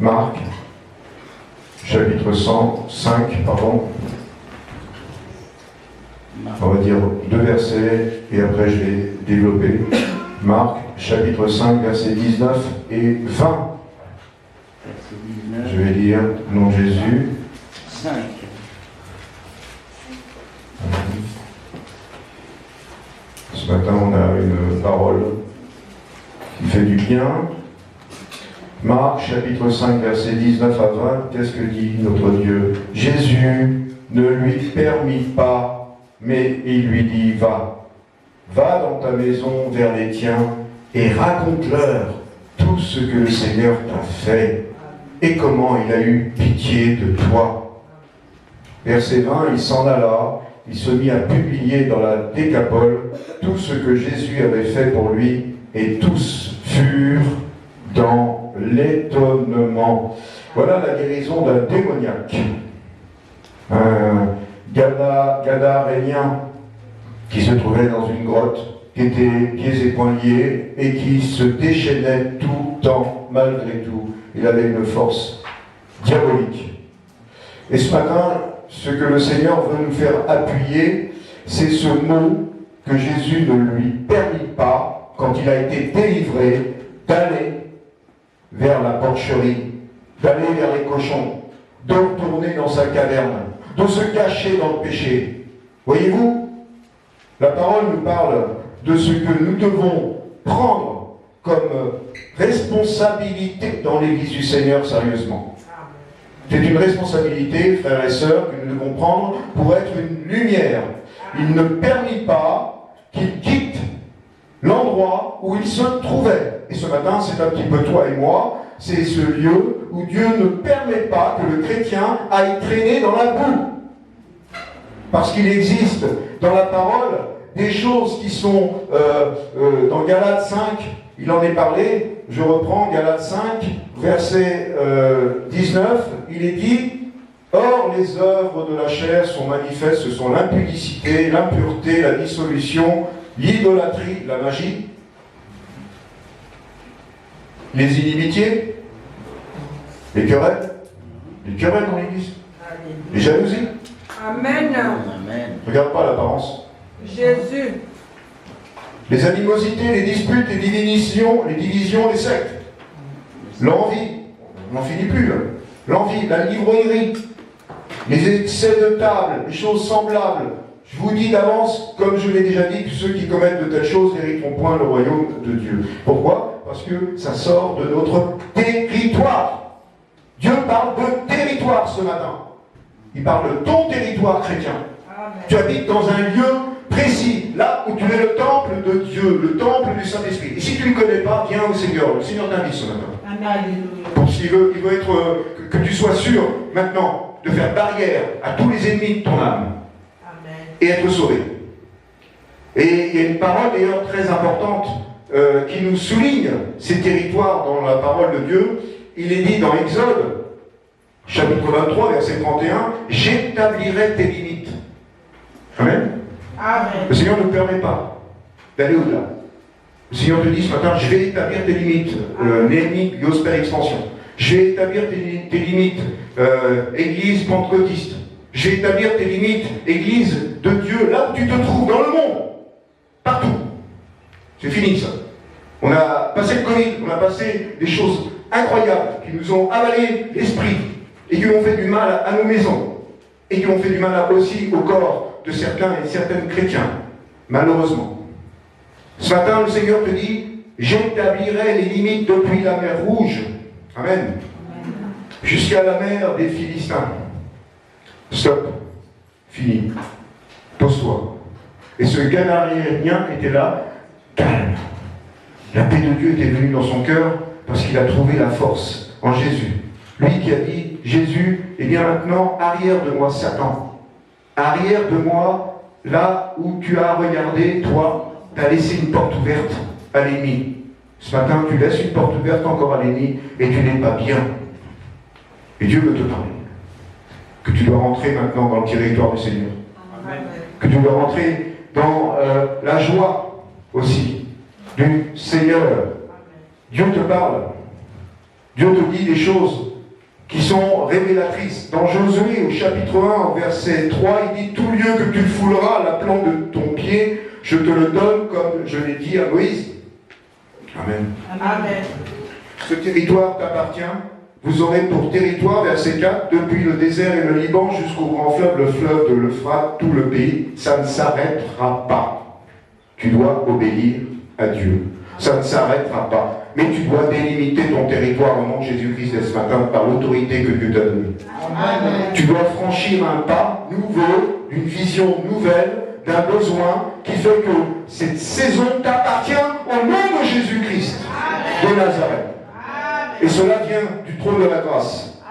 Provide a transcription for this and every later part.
Marc, chapitre 105, pardon. On va dire 2 versets et après je vais développer. Marc, chapitre 5, versets 19 et 20. Je vais lire au nom de Jésus. 5. Ce matin, on a une parole qui fait du bien. Marc, chapitre 5, versets 19 à 20. Qu'est-ce que dit notre Dieu? Jésus ne lui permit pas, mais il lui dit, va. Va dans ta maison vers les tiens et raconte-leur tout ce que le Seigneur t'a fait et comment il a eu pitié de toi. Verset 20, il s'en alla, il se mit à publier dans la Décapole tout ce que Jésus avait fait pour lui, et tous furent dans l'étonnement. Voilà la guérison d'un démoniaque. Un Gadarénien qui se trouvait dans une grotte, qui était pieds et poings liés, et qui se déchaînait tout le temps, malgré tout. Il avait une force diabolique. Et ce matin, ce que le Seigneur veut nous faire appuyer, c'est ce mot que Jésus ne lui permit pas, quand il a été délivré, d'aller vers la porcherie, d'aller vers les cochons, de retourner dans sa caverne, de se cacher dans le péché. Voyez-vous, la parole nous parle de ce que nous devons prendre comme responsabilité dans l'Église du Seigneur, sérieusement. C'est une responsabilité, frères et sœurs, que nous devons prendre pour être une lumière. Il ne permit pas qu'il quitte l'endroit où il se trouvait. Et ce matin, c'est un petit peu toi et moi, c'est ce lieu où Dieu ne permet pas que le chrétien aille traîner dans la boue. Parce qu'il existe dans la parole des choses qui sont dans Galates 5, il en est parlé, je reprends Galates 5, verset 19, il est dit « Or les œuvres de la chair sont manifestes, ce sont l'impudicité, l'impureté, la dissolution, l'idolâtrie, la magie, les inimitiés, les querelles dans l'Église, les jalousies. Amen. Regarde pas l'apparence. Jésus. Les animosités, les disputes, les divisions, les sectes. L'envie, on n'en finit plus là. L'envie, la livrairie, les excès de table, les choses semblables. Je vous dis d'avance, comme je l'ai déjà dit, que ceux qui commettent de telles choses n'hériteront point le royaume de Dieu. Pourquoi? Parce que ça sort de notre territoire. Dieu parle de territoire ce matin. Il parle de ton territoire chrétien. Amen. Tu habites dans un lieu précis, là où tu es le temple de Dieu, le temple du Saint-Esprit. Et si tu ne connais pas, viens au Seigneur. Le Seigneur t'invite ce matin. Amen. Parce qu'il veut être que tu sois sûr maintenant de faire barrière à tous les ennemis de ton âme. Amen. Et être sauvé. Et il y a une parole d'ailleurs très importante qui nous souligne ces territoires dans la parole de Dieu. Il est dit dans Exode, chapitre 23, verset 31, « J'établirai tes limites. » Amen. Amen. Le Seigneur ne nous permet pas d'aller au-delà. Le Seigneur te dit ce matin, je vais établir tes limites. Néhémie, Yosper, expansion. Je vais établir tes limites, Église pentecôtiste. Je vais établir tes limites, Église de Dieu, là où tu te trouves, dans le monde. Partout. C'est fini ça. On a passé le Covid, on a passé des choses incroyables qui nous ont avalé l'esprit et qui ont fait du mal à nos maisons et qui ont fait du mal aussi au corps de certains et certaines chrétiens, malheureusement. Ce matin, le Seigneur te dit, j'établirai les limites depuis la mer Rouge, Amen, jusqu'à la mer des Philistins. Stop, fini, pose-toi. Et ce Gadarénien était là, calme. La paix de Dieu était venue dans son cœur parce qu'il a trouvé la force en Jésus. Lui qui a dit, Jésus, eh bien maintenant, arrière de moi, Satan. Arrière de moi, là où tu as regardé, toi, tu as laissé une porte ouverte à l'ennemi. Ce matin, tu laisses une porte ouverte encore à l'ennemi et tu n'es pas bien. Et Dieu veut te parler. Que tu dois rentrer maintenant dans le territoire du Seigneur. Amen. Que tu dois rentrer dans la joie aussi du Seigneur. Amen. Dieu te parle. Dieu te dit des choses qui sont révélatrices. Dans Josué, au chapitre 1, verset 3, il dit « Tout lieu que tu fouleras à la plante de ton pied, je te le donne comme je l'ai dit à Moïse. » Amen. Amen. Ce territoire t'appartient. Vous aurez pour territoire, verset 4, depuis le désert et le Liban jusqu'au grand fleuve, le fleuve de l'Euphrate, tout le pays. Ça ne s'arrêtera pas. Tu dois obéir à Dieu. Ça ne s'arrêtera pas. Mais tu dois délimiter ton territoire au nom de Jésus-Christ dès ce matin par l'autorité que Dieu t'a donnée. Tu dois franchir un pas nouveau, d'une vision nouvelle, d'un besoin qui fait que cette saison t'appartient au nom de Jésus-Christ de Nazareth. Et cela vient du trône de la grâce.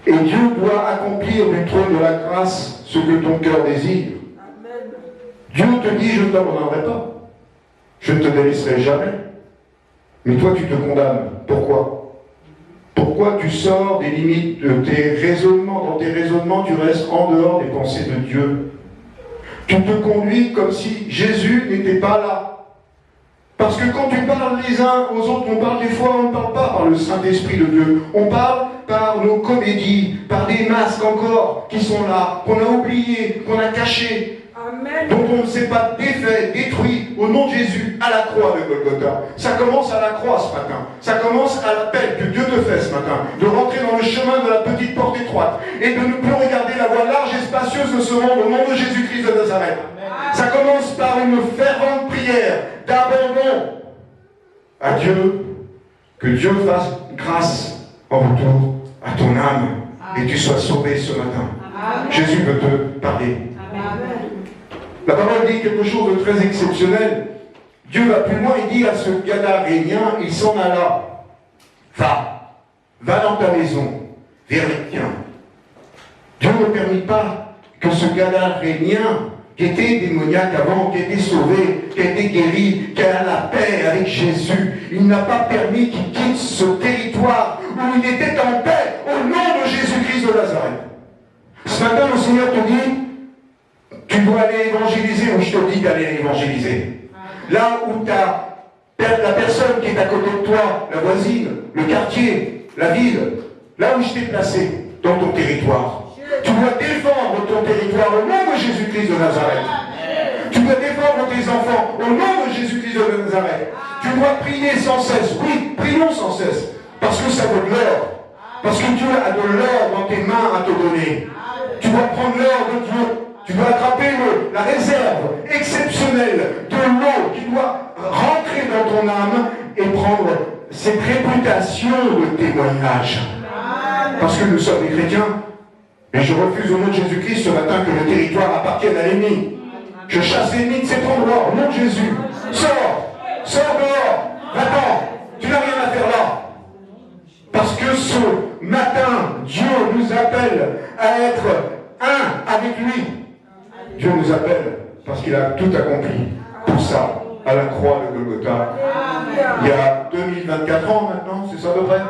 Et Dieu doit accomplir du trône de la grâce ce que ton cœur désire. Dieu te dit, je ne t'abandonnerai pas. Je ne te délaisserai jamais. Mais toi, tu te condamnes. Pourquoi? Pourquoi tu sors des limites de tes raisonnements? Dans tes raisonnements, tu restes en dehors des pensées de Dieu. Tu te conduis comme si Jésus n'était pas là. Parce que quand tu parles les uns aux autres, on parle des fois, on ne parle pas par le Saint-Esprit de Dieu. On parle par nos comédies, par des masques encore qui sont là, qu'on a oubliés, qu'on a cachés. Amen. Donc on ne s'est pas défait, détruit au nom de Jésus à la croix de Golgotha. Ça commence à la croix ce matin. Ça commence à l'appel que Dieu te fait ce matin. De rentrer dans le chemin de la petite porte étroite. Et de ne plus regarder la voie large et spacieuse de ce monde au nom de Jésus-Christ de Nazareth. Amen. Ça commence par une fervente prière d'abandon à Dieu. Que Dieu fasse grâce en retour à ton âme. Amen. Et tu sois sauvé ce matin. Amen. Jésus veut te parler. Amen. La parole dit quelque chose de très exceptionnel. Dieu va plus loin, il dit à ce Gadarénien, il s'en alla. Va dans ta maison, vers les tiens. Dieu ne permet pas que ce Gadarénien, qui était démoniaque avant, qui était sauvé, qui a été guéri, qui a la paix avec Jésus, il n'a pas permis qu'il quitte ce territoire où il était en paix au nom de Jésus-Christ de Nazareth. Ce matin, le Seigneur te dit, tu dois aller évangéliser, ou je te dis d'aller évangéliser. Là où la personne qui est à côté de toi, la voisine, le quartier, la ville, là où je t'ai placé, dans ton territoire. Tu dois défendre ton territoire au nom de Jésus-Christ de Nazareth. Tu dois défendre tes enfants au nom de Jésus-Christ de Nazareth. Tu dois prier sans cesse. Oui, prions sans cesse. Parce que ça vaut de l'or. Parce que Dieu a de l'or dans tes mains à te donner. Tu dois prendre l'or de Dieu. Tu dois attraper la réserve exceptionnelle de l'eau qui doit rentrer dans ton âme et prendre cette réputation de témoignage. Parce que nous sommes des chrétiens. Et je refuse au nom de Jésus-Christ ce matin que le territoire appartienne à l'ennemi. Je chasse l'ennemi de cet endroit au nom de Jésus. Sors dehors, va-t'en, tu n'as rien à faire là. Parce que ce matin, Dieu nous appelle à être un avec lui. Dieu nous appelle parce qu'il a tout accompli pour ça, à la croix de Golgotha. Il y a 2024 ans maintenant, c'est ça à peu près?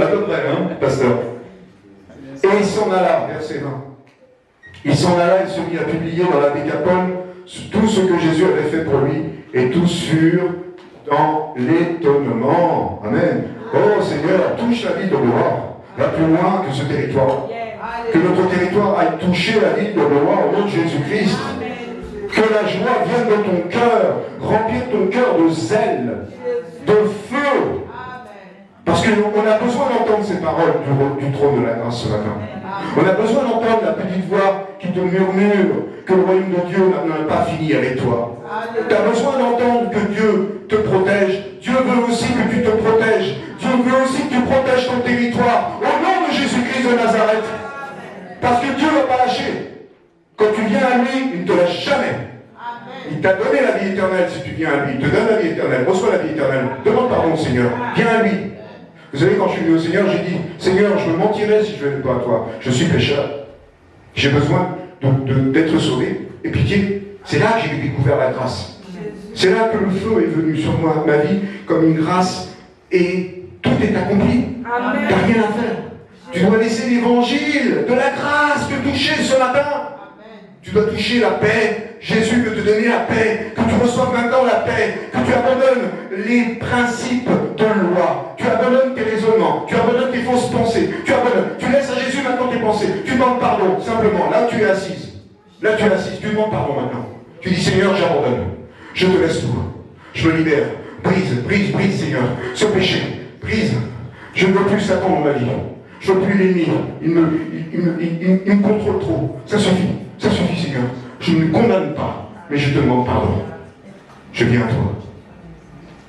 À peu près, hein, pasteur? Et il s'en alla, verset 20. Il s'en alla, il se mit à publier dans la Décapole tout ce que Jésus avait fait pour lui, et tous furent dans l'étonnement. Amen. Oh Seigneur, touche la ville de Blois, va plus loin que ce territoire. Que notre territoire aille toucher la ville de Blois au nom de Jésus-Christ. Que la joie vienne de ton cœur, remplir ton cœur de zèle, de feu. Parce qu'on a besoin d'entendre ces paroles du trône de la grâce ce matin. On a besoin d'entendre la petite voix qui te murmure que le royaume de Dieu n'a pas fini avec toi. Tu as besoin d'entendre que Dieu te protège. Dieu veut aussi que tu te protèges. Dieu veut aussi que tu protèges ton territoire. Au nom de Jésus-Christ de Nazareth. Parce que Dieu ne va pas lâcher. Quand tu viens à lui, il ne te lâche jamais. Il t'a donné la vie éternelle si tu viens à lui. Il te donne la vie éternelle. Reçois la vie éternelle. Demande pardon au Seigneur. Viens à lui. Vous savez, quand je suis venu au Seigneur, j'ai dit, Seigneur, je me mentirais si je ne venais pas à toi. Je suis pécheur. J'ai besoin d'être sauvé. Et pitié, c'est là que j'ai découvert la grâce. C'est là que le feu est venu sur moi, ma vie, comme une grâce. Et tout est accompli. Tu n'as rien à faire. Tu dois laisser l'évangile de la grâce te toucher ce matin. Tu dois toucher la paix. Jésus veut te donner la paix que tu reçoives maintenant la paix, que tu abandonnes les principes de loi, tu abandonnes tes raisonnements, tu abandonnes tes fausses pensées, tu laisses à Jésus maintenant tes pensées, tu demandes pardon, simplement, là où tu es assise, tu demandes pardon maintenant. Tu dis Seigneur, j'abandonne, je te laisse tout, je me libère, brise Seigneur, ce péché, brise, je ne veux plus Satan dans ma vie, je ne veux plus l'ennemi, il me contrôle trop, ça suffit Seigneur, je ne me condamne pas, mais je te demande pardon, je viens à toi.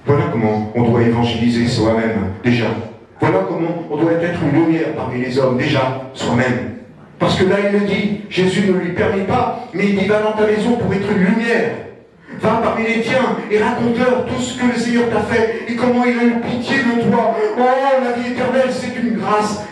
Voilà comment on doit évangéliser soi-même, déjà. Voilà comment on doit être une lumière parmi les hommes, déjà, soi-même. Parce que là, il le dit, Jésus ne lui permet pas, mais il dit, va dans ta maison pour être une lumière. Va parmi les tiens et raconte-leur tout ce que le Seigneur t'a fait et comment il a eu pitié de toi. Oh, la vie éternelle, c'est une grâce.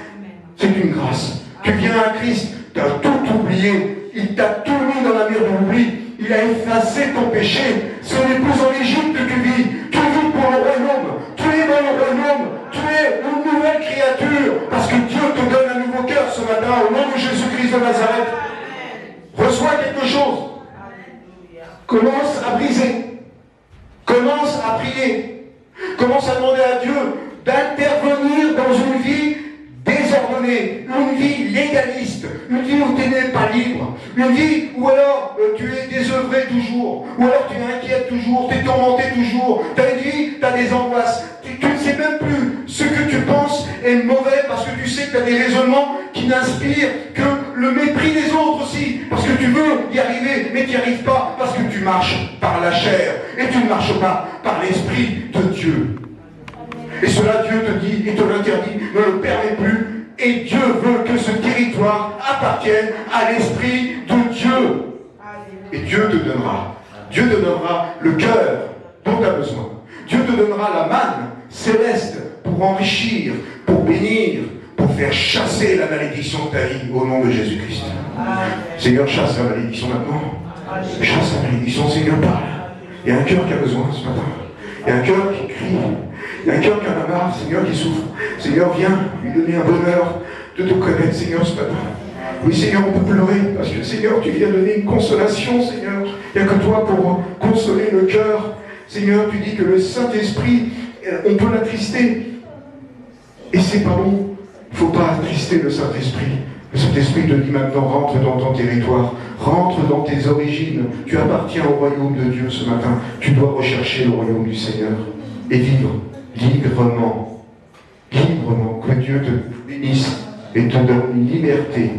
C'est une grâce. Tu viens à Christ, tu as tout oublié. Il t'a tout mis dans la mer de l'oubli. Il a effacé ton péché. Ce n'est plus en Égypte que tu vis. Tu vis pour le royaume. Tu es dans le royaume. Tu es une nouvelle créature. Parce que Dieu te donne un nouveau cœur ce matin au nom de Jésus-Christ de Nazareth. Reçois quelque chose. Commence à briser. Commence à prier. Commence à demander à Dieu d'intervenir dans une vie désordonnée, une vie légaliste, une vie où tu n'es pas libre, une vie où alors tu es désœuvré toujours, ou alors tu es inquiet toujours, tu es tourmenté toujours, tu as une vie, tu as des angoisses, tu ne sais même plus ce que tu penses est mauvais parce que tu sais que tu as des raisonnements qui n'inspirent que le mépris des autres aussi, parce que tu veux y arriver, mais tu n'y arrives pas, parce que tu marches par la chair, et tu ne marches pas par l'Esprit de Dieu. Et cela, Dieu te dit et te l'interdit, ne le permet plus. Et Dieu veut que ce territoire appartienne à l'Esprit de Dieu. Et Dieu te donnera le cœur dont tu as besoin. Dieu te donnera la manne céleste pour enrichir, pour bénir, pour faire chasser la malédiction de ta vie au nom de Jésus-Christ. Seigneur, chasse la malédiction maintenant. Chasse la malédiction, Seigneur, parle. Il y a un cœur qui a besoin ce matin. Il y a un cœur qui crie. Il y a un cœur qui en a marre, Seigneur, qui souffre. Seigneur, viens lui donner un bonheur de te connaître, Seigneur, ce matin. Oui, Seigneur, on peut pleurer, parce que, Seigneur, tu viens donner une consolation, Seigneur. Il n'y a que toi pour consoler le cœur. Seigneur, tu dis que le Saint-Esprit, on peut l'attrister. Et c'est pas bon. Il ne faut pas attrister le Saint-Esprit. Le Saint-Esprit te dit maintenant, rentre dans ton territoire, rentre dans tes origines. Tu appartiens au royaume de Dieu ce matin. Tu dois rechercher le royaume du Seigneur et vivre librement, que Dieu te bénisse et te donne une liberté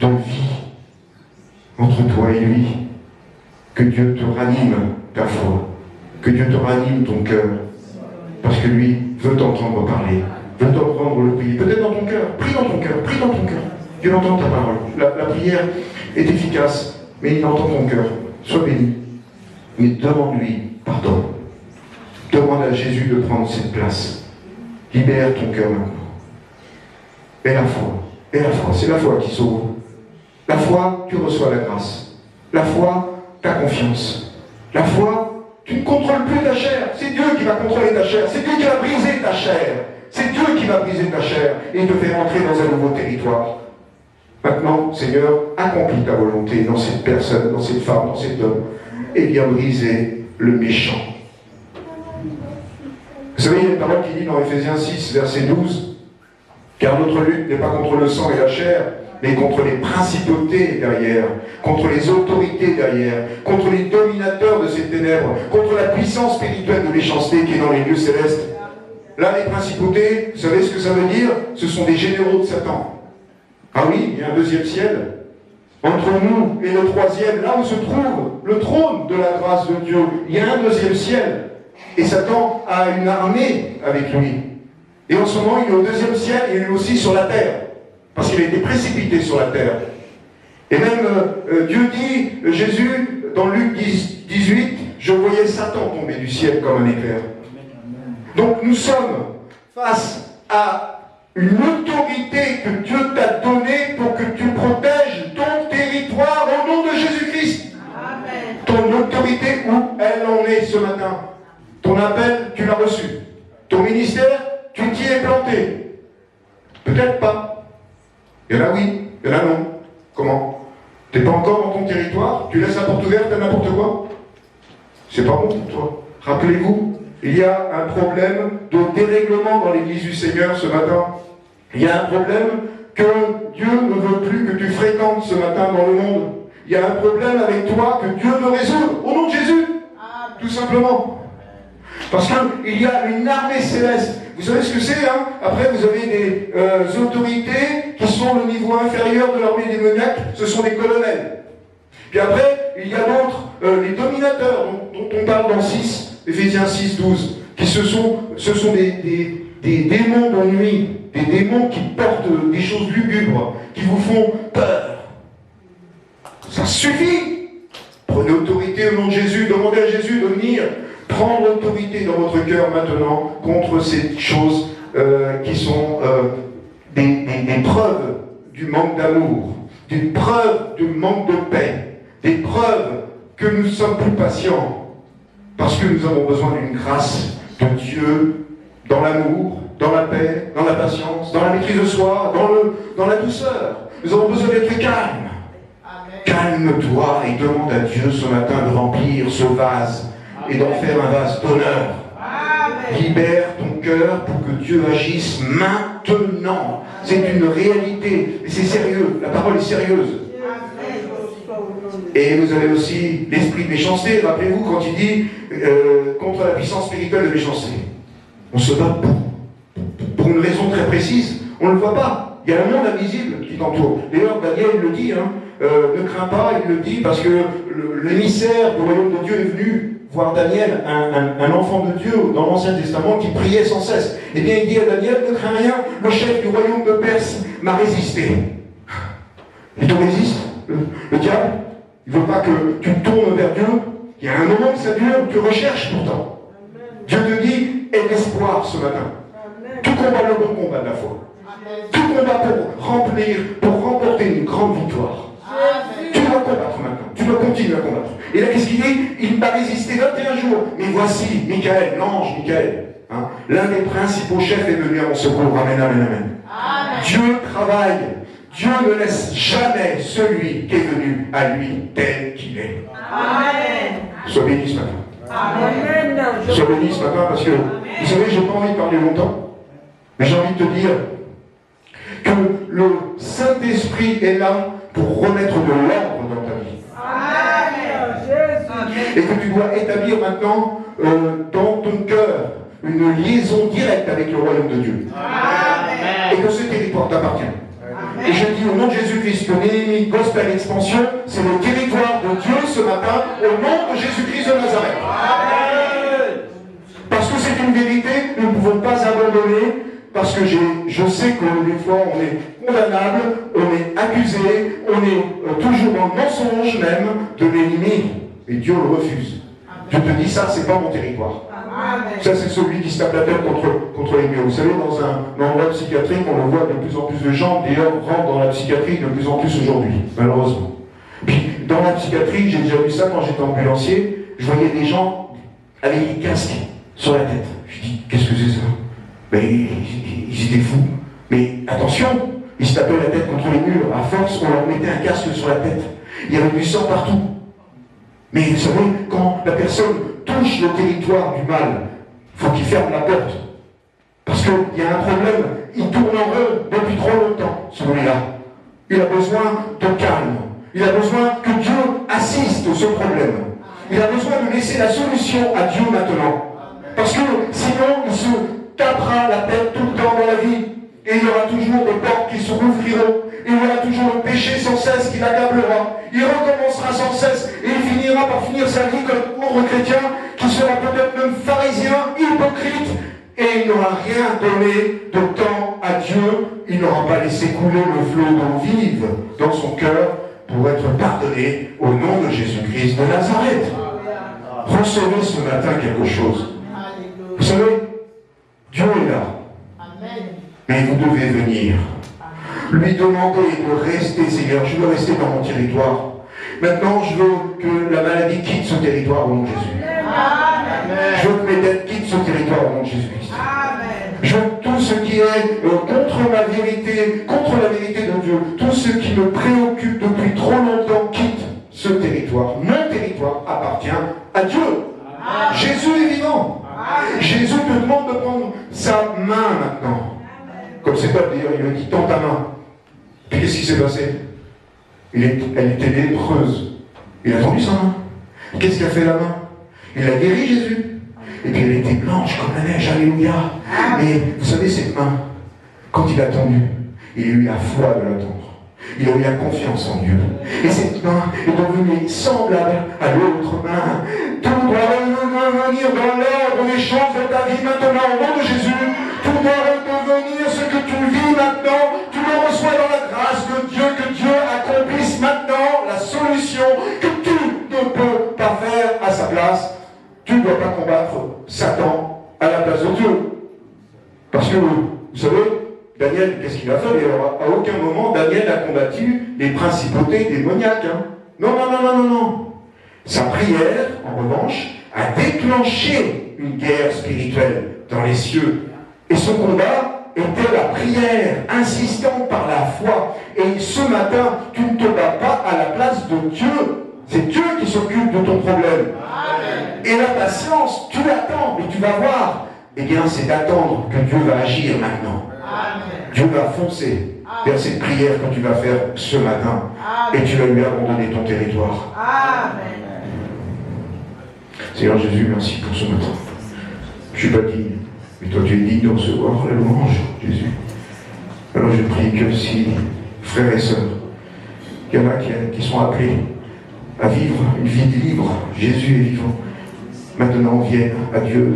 de vie entre toi et lui. Que Dieu te ranime ta foi, que Dieu te ranime ton cœur, parce que lui veut t'entendre parler, veut t'entendre le prier, peut-être dans ton cœur, prie dans ton cœur. Dieu entend ta parole. La prière est efficace, mais il entend ton cœur. Sois béni. Mais demande-lui pardon. Demande à Jésus de prendre cette place. Libère ton cœur maintenant. Et la foi, c'est la foi qui sauve. La foi, tu reçois la grâce. La foi, ta confiance. La foi, tu ne contrôles plus ta chair. C'est Dieu qui va contrôler ta chair. C'est Dieu qui va briser ta chair. C'est Dieu qui va briser ta chair et te faire entrer dans un nouveau territoire. Maintenant, Seigneur, accomplis ta volonté dans cette personne, dans cette femme, dans cet homme, et viens briser le méchant. Vous savez, il y a une parole qui dit dans Ephésiens 6, verset 12, « Car notre lutte n'est pas contre le sang et la chair, mais contre les principautés derrière, contre les autorités derrière, contre les dominateurs de ces ténèbres, contre la puissance spirituelle de méchanceté qui est dans les lieux célestes. » Là, les principautés, vous savez ce que ça veut dire? Ce sont des généraux de Satan. Ah oui, il y a un deuxième ciel. Entre nous et le troisième, là où se trouve le trône de la grâce de Dieu, il y a un deuxième ciel. Et Satan a une armée avec lui. Et en ce moment, il est au deuxième ciel et il est aussi sur la terre. Parce qu'il a été précipité sur la terre. Et même Dieu dit, Jésus, dans Luc 18, je voyais Satan tomber du ciel comme un éclair. Donc nous sommes face à une autorité que Dieu t'a donnée pour que tu protèges ton territoire au nom de Jésus-Christ. Amen. Ton autorité, où elle en est ce matin. Ton appel, tu l'as reçu. Ton ministère, tu t'y es planté. Peut-être pas. Il y en a oui, il y en a non. Comment? Tu n'es pas encore dans ton territoire, tu laisses la porte ouverte à n'importe quoi? c'est pas bon pour toi. Rappelez-vous, il y a un problème de dérèglement dans l'Église du Seigneur ce matin. Il y a un problème que Dieu ne veut plus que tu fréquentes ce matin dans le monde. Il y a un problème avec toi que Dieu veut résoudre, au nom de Jésus. Tout simplement. Parce qu'il y a une armée céleste. Vous savez ce que c'est, hein? Après, vous avez des autorités qui sont le niveau inférieur de l'armée démoniaque. Ce sont des colonels. Puis après, il y a d'autres, les dominateurs, dont on parle dans 6, Éphésiens 6, 12, qui ce sont des démons de nuit, des démons qui portent des choses lugubres, qui vous font peur. Ça suffit. Prenez autorité au nom de Jésus, demandez à Jésus de venir prendre autorité dans votre cœur maintenant contre ces choses qui sont des preuves du manque d'amour, des preuves du manque de paix, des preuves que nous sommes plus patients, parce que nous avons besoin d'une grâce de Dieu dans l'amour, dans la paix, dans la patience, dans la maîtrise de soi, dans la douceur. Nous avons besoin d'être calmes. Calme-toi et demande à Dieu ce matin de remplir ce vase et d'en faire un vase d'honneur. Libère ton cœur pour que Dieu agisse maintenant. C'est une réalité. Et c'est sérieux. La parole est sérieuse. Et vous avez aussi l'esprit de méchanceté. Rappelez-vous quand il dit contre la puissance spirituelle de méchanceté. On se bat pour une raison très précise. On ne le voit pas. Il y a un monde invisible qui t'entoure. D'ailleurs, Daniel le dit, hein, ne crains pas, il le dit parce que l'émissaire du royaume de Dieu est venu voir Daniel, un enfant de Dieu dans l'Ancien Testament qui priait sans cesse. Eh bien, il dit à Daniel, ne crains rien, le chef du royaume de Perse m'a résisté. Il te résiste, le diable. Il ne veut pas que tu tournes vers Dieu. Il y a un moment que ça dure, tu recherches pourtant. Dieu te dit, aie l'espoir ce matin. Tu combats le bon combat de la foi. Tu combats pour remporter une grande victoire. Tu dois combattre maintenant. Tu dois continuer à combattre. Et là, qu'est-ce qu'il dit? Il m'a résisté 21 jours. Mais voici, Michael, l'ange Michael, hein, l'un des principaux chefs est venu à mon secours. Amen, amen, amen. Dieu travaille. Dieu ne laisse jamais celui qui est venu à lui tel qu'il est. Amen. Sois béni ce matin. Amen. Sois béni ce matin parce que, vous savez, je n'ai pas envie de parler longtemps, mais j'ai envie de te dire que le Saint-Esprit est là pour remettre de l'ordre dans ta vie. Amen. Et que tu dois établir maintenant dans ton cœur une liaison directe avec le royaume de Dieu. Amen. Et que ce territoire t'appartient. Amen. Et je dis au nom de Jésus-Christ que Néhémie Gospel Expansion, c'est le territoire de Dieu ce matin, au nom de Jésus-Christ de Nazareth. Amen. Parce que c'est une vérité, nous ne pouvons pas abandonner. Parce que je sais que des fois on est condamnable, on est accusé, on est toujours dans le mensonge même de l'ennemi. Et Dieu le refuse. Amen. Dieu te dit ça, c'est pas mon territoire. Amen. Ça, c'est celui qui se tape la tête contre les murs. Vous savez, dans un endroit psychiatrique, on le voit de plus en plus de gens, d'ailleurs, rentrent dans la psychiatrie de plus en plus aujourd'hui, malheureusement. Puis, dans la psychiatrie, j'ai déjà vu ça quand j'étais ambulancier, je voyais des gens avec des casques sur la tête. Je dis, qu'est-ce que c'est ça? Ben, ils étaient fous. Mais attention, ils se tapaient la tête contre les murs. À force, on leur mettait un casque sur la tête. Il y avait du sang partout. Mais vous savez, quand la personne touche le territoire du mal, il faut qu'il ferme la porte. Parce qu'il y a un problème. Il tourne en rond depuis trop longtemps, celui-là. Il a besoin de calme. Il a besoin que Dieu assiste ce problème. Il a besoin de laisser la solution à Dieu maintenant. Parce que sinon, il se tapera la tête tout le temps dans la vie. Et il y aura toujours des portes qui se rouvriront. Et il y aura toujours le péché sans cesse qui l'accablera. Il recommencera sans cesse. Et il finira par finir sa vie comme un pauvre chrétien qui sera peut-être même pharisien, hypocrite. Et il n'aura rien donné de temps à Dieu. Il n'aura pas laissé couler le flot d'eau vive dans son cœur pour être pardonné au nom de Jésus-Christ de Nazareth. Recevez ce matin quelque chose. Vous savez, Dieu est là. Mais vous devez venir. Lui demander de rester, Seigneur. Je veux rester dans mon territoire. Maintenant, je veux que la maladie quitte ce territoire au nom de Jésus. Amen. Je veux que mes dettes quittent ce territoire au nom de Jésus-Christ. Je veux tout ce qui est contre ma vérité, contre la vérité de Dieu, tout ce qui me préoccupe depuis trop longtemps quitte ce territoire. Mon territoire appartient à Dieu. demande de prendre sa main maintenant. Comme c'est pas dire, il lui dit tends ta main. Puis qu'est-ce qui s'est passé? Elle était lépreuse. Il a tendu sa main. Qu'est-ce qu'a fait la main? Il a guéri Jésus. Et puis elle était blanche comme la neige, alléluia. Et vous savez, cette main, quand il a tendu, il a eu la foi de l'attendre. Il a eu la confiance en Dieu. Et cette main est devenue semblable à l'autre main. Tout doit revenir dans l'ordre des choses de ta vie maintenant au nom de Jésus. Tout doit redevenir ce que tu vis maintenant. Tu le reçois dans la grâce de Dieu, que Dieu accomplisse maintenant la solution que tu ne peux pas faire à sa place. Tu ne dois pas combattre Satan à la place de Dieu. Parce que, vous savez, Daniel, qu'est-ce qu'il a fait? À aucun moment, Daniel a combattu les principautés démoniaques. Hein. Non. Sa prière, en revanche, a déclenché une guerre spirituelle dans les cieux. Et son combat était la prière, insistante par la foi. Et ce matin, tu ne te bats pas à la place de Dieu. C'est Dieu qui s'occupe de ton problème. Amen. Et la patience, tu l'attends, mais tu vas voir. Eh bien, c'est d'attendre que Dieu va agir maintenant. Amen. Dieu va foncer vers cette prière que tu vas faire ce matin. Amen. Et tu vas lui abandonner ton territoire. Amen. Seigneur Jésus, merci pour ce matin. Je ne suis pas digne, mais toi tu es digne de recevoir la louange, Jésus. Alors je prie que si, frères et sœurs, il y en a qui sont appelés à vivre une vie libre, Jésus est vivant, maintenant viennent à Dieu,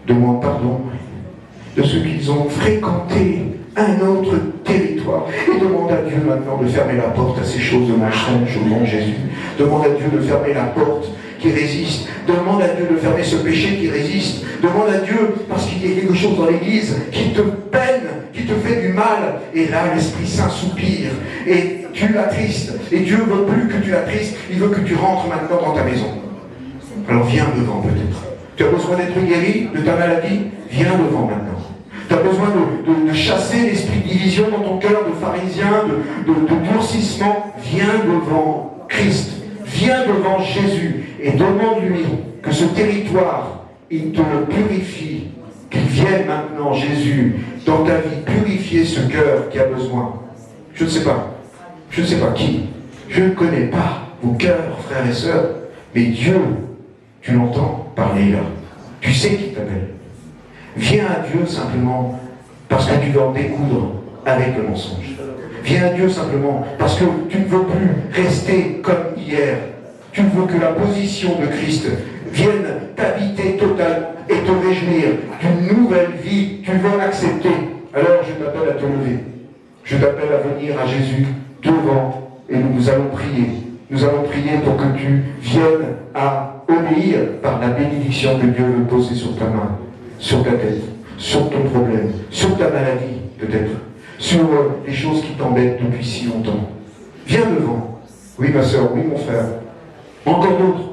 demandent pardon de ceux qu'ils ont fréquenté un autre territoire et demande à Dieu maintenant de fermer la porte à ces choses de mensonge au nom de Jésus. Demande à Dieu de fermer la porte qui résiste. Demande à Dieu de fermer ce péché qui résiste. Demande à Dieu, parce qu'il y a quelque chose dans l'église qui te peine, qui te fait du mal. Et là, l'Esprit Saint soupire et tu l'attristes. Et Dieu ne veut plus que tu l'attristes, il veut que tu rentres maintenant dans ta maison. Alors viens devant peut-être. Tu as besoin d'être guéri de ta maladie? Viens devant maintenant. Tu as besoin de chasser l'esprit de division dans ton cœur, de pharisien, de durcissement. Viens devant Christ. Viens devant Jésus et demande-lui que ce territoire, il te le purifie. Qu'il vienne maintenant, Jésus, dans ta vie, purifier ce cœur qui a besoin. Je ne sais pas. Je ne sais pas qui. Je ne connais pas vos cœurs, frères et sœurs. Mais Dieu, tu l'entends parler là. Tu sais qui t'appelle. Viens à Dieu simplement parce que tu veux en découdre avec le mensonge. Viens à Dieu simplement parce que tu ne veux plus rester comme hier. Tu veux que la position de Christ vienne t'habiter totalement et te réjouir d'une nouvelle vie. Tu veux accepter. Alors je t'appelle à te lever. Je t'appelle à venir à Jésus devant et nous allons prier. Nous allons prier pour que tu viennes à obéir par la bénédiction que Dieu veut poser sur ta main, sur ta tête, sur ton problème, sur ta maladie peut-être, sur les choses qui t'embêtent depuis si longtemps. Viens devant. Oui ma soeur, oui mon frère. Encore d'autres.